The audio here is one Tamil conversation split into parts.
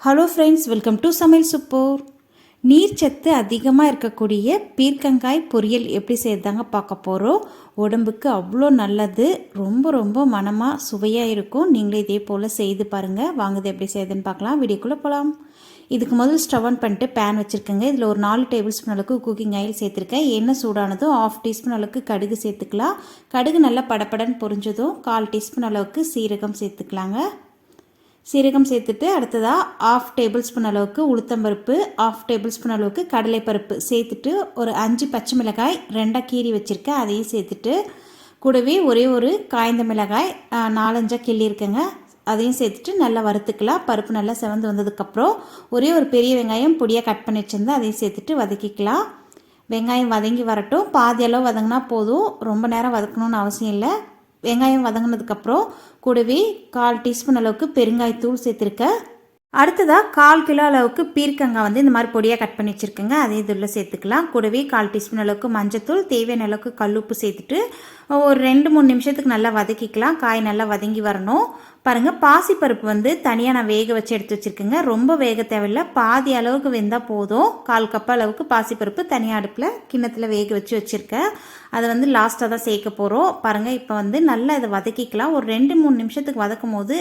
ஹலோ ஃப்ரெண்ட்ஸ், வெல்கம் டு சமையல் சூப்பர். நீர்ச்சத்து அதிகமாக இருக்கக்கூடிய பீர்க்கங்காய் பொரியல் எப்படி செய்யறதாங்க பார்க்க போகிறோம். உடம்புக்கு அவ்வளோ நல்லது, ரொம்ப ரொம்ப மனமாக சுவையாக இருக்கும். நீங்களே இதே போல் செய்து பாருங்கள். வாங்குது எப்படி செய்யுதுன்னு பார்க்கலாம். வீடியோக்குள்ளே போகலாம். இதுக்கு முதல் ஸ்டவ் ஆன் பண்ணிட்டு பேன் வச்சுருக்கேங்க. இதில் ஒரு 4 டேபிள் ஸ்பூன் அளவுக்கு குக்கிங் ஆயில் சேர்த்துருக்கேன். எண்ணெய் சூடானதும் 1/2 டீஸ்பூன் அளவுக்கு கடுகு சேர்த்துக்கலாம். கடுகு நல்லா படப்படன்னு பொரிஞ்சதும் 1/4 டீஸ்பூன் அளவுக்கு சீரகம் சேர்த்துக்கலாங்க. சீரகம் சேர்த்துட்டு அடுத்ததாக 1/2 டேபிள் ஸ்பூன் அளவுக்கு உளுத்தம்பருப்பு, 1/2 டேபிள் ஸ்பூன் அளவுக்கு கடலைப்பருப்பு சேர்த்துட்டு ஒரு 5 பச்சை மிளகாய் 2 கீறி வச்சுருக்கேன், அதையும் சேர்த்துட்டு கூடவே ஒரே ஒரு காய்ந்த மிளகாய் 4-5 கிள்ளி இருக்குங்க, அதையும் சேர்த்துட்டு நல்லா வறுத்துக்கலாம். பருப்பு நல்லா செவந்து வந்ததுக்கப்புறம் ஒரே ஒரு பெரிய வெங்காயம் பொடியாக கட் பண்ணி வச்சுருந்தேன், அதையும் சேர்த்துட்டு வதக்கிக்கலாம். வெங்காயம் வதங்கி வரட்டும். பாதி அளவு வதங்கினா போதும், ரொம்ப நேரம் வதக்கணும்னு அவசியம் இல்லை. வெங்காயம் வதங்கினதுக்கப்புறம் கூடவே 1/4 டீஸ்பூன் அளவுக்கு பெருங்காயத்தூள் சேர்த்துருக்கேன். அடுத்ததாக 1/4 கிலோ அளவுக்கு பீர்க்கங்காய் இந்த மாதிரி பொடியாக கட் பண்ணி வச்சுருக்கேங்க, அதே இதில் சேர்த்துக்கலாம். கூடவே 1/4 டீஸ்பூன் அளவுக்கு மஞ்சத்தூள், தேவையான அளவுக்கு கல்லுப்பு சேர்த்துட்டு ஒரு 2-3 நிமிஷத்துக்கு நல்லா வதக்கிக்கலாம். காய் நல்லா வதங்கி வரணும். பாருங்கள், பாசிப்பருப்பு தனியாக நான் வேக வச்சு எடுத்து வச்சுருக்கேங்க. ரொம்ப வேக தேவையில்லை, பாதி அளவுக்கு வெந்தால் போதும். 1/4 கப் அளவுக்கு பாசிப்பருப்பு தனியாக அடுப்பில் கிண்ணத்தில் வேக வச்சு வச்சுருக்கேன். அதை லாஸ்ட்டாக தான் சேர்க்க போகிறோம். பாருங்கள், இப்போ நல்லா இதை வதக்கிக்கலாம். ஒரு 2-3 நிமிஷத்துக்கு வதக்கும் போது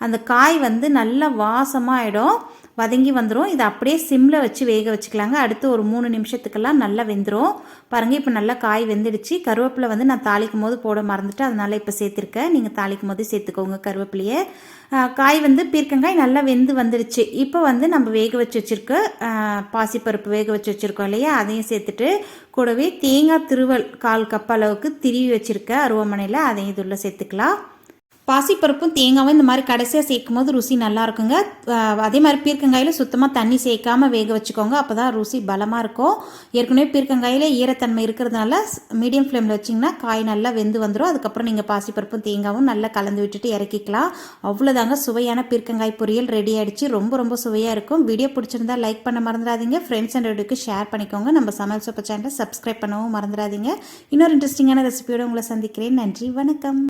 அந்த காய் நல்லா வாசமாக ஆகிடும், வதங்கி வந்துடும். இதை அப்படியே சிம்மில் வச்சு வேக வச்சுக்கலாங்க. அடுத்து ஒரு 3 நிமிஷத்துக்கெல்லாம் நல்லா வெந்துடும். பாருங்கள், இப்போ நல்லா காய் வெந்துடுச்சு. கருவேப்பிலை நான் தாளிக்கும் போது போட மறந்துட்டு அதனால் இப்போ சேர்த்துருக்கேன். நீங்கள் தாளிக்கும் போது சேர்த்துக்கோங்க கருவேப்பிலையை. காய் பீர்க்கங்காய் நல்லா வெந்து வந்துடுச்சு. இப்போ நம்ம வேக வச்சு வச்சுருக்க பாசிப்பருப்பு வேக வச்சு வச்சுருக்கோம் இல்லையா, அதையும் சேர்த்துட்டு கூடவே தேங்காய் திருவல் 1/4 கப் அளவுக்கு திருவி வச்சுருக்க அருவாமனையில் அதையும் இதில் சேர்த்துக்கலாம். பாசிப்பருப்பும் தேங்காவும் இந்த மாதிரி கடைசியாக சேர்க்கும் போது ருசி நல்லா இருக்குங்க. அதே மாதிரி பீர்க்கங்காயில் சுத்தமாக தண்ணி சேர்க்காமல் வேக வச்சுக்கோங்க, அப்போ தான் ருசி பலமாக இருக்கும். ஏற்கனவே பீர்க்கங்காயில் ஈரத்தன்மை இருக்கிறதுனால மீடியம் ஃப்ளேமில் வச்சிங்கன்னா காய் நல்லா வெந்து வந்துடும். அதுக்கப்புறம் நீங்கள் பாசிப்பருப்பும் தேங்காவும் நல்லா கலந்து விட்டுட்டு இறக்கிக்கலாம். அவ்வளோதாங்க, சுவையான பீர்க்கங்காய் பொரியல் ரெடி ஆகிடுச்சு. ரொம்ப ரொம்ப சுவையாக இருக்கும். வீடியோ பிடிச்சிருந்தா லைக் பண்ண மறந்துடாதீங்க. ஃப்ரெண்ட்ஸ் அண்ட் ரிலேட்டிவ்க்கு ஷேர் பண்ணிக்கோங்க. நம்ம சமையல் சூப்பர் சேனலை சப்ஸ்கிரைப் பண்ணவும் மறந்துடாதீங்க. இன்னொரு இன்ட்ரெஸ்டிங்கான ரெசிபியோடு உங்களை சந்திக்கிறேன். நன்றி, வணக்கம்.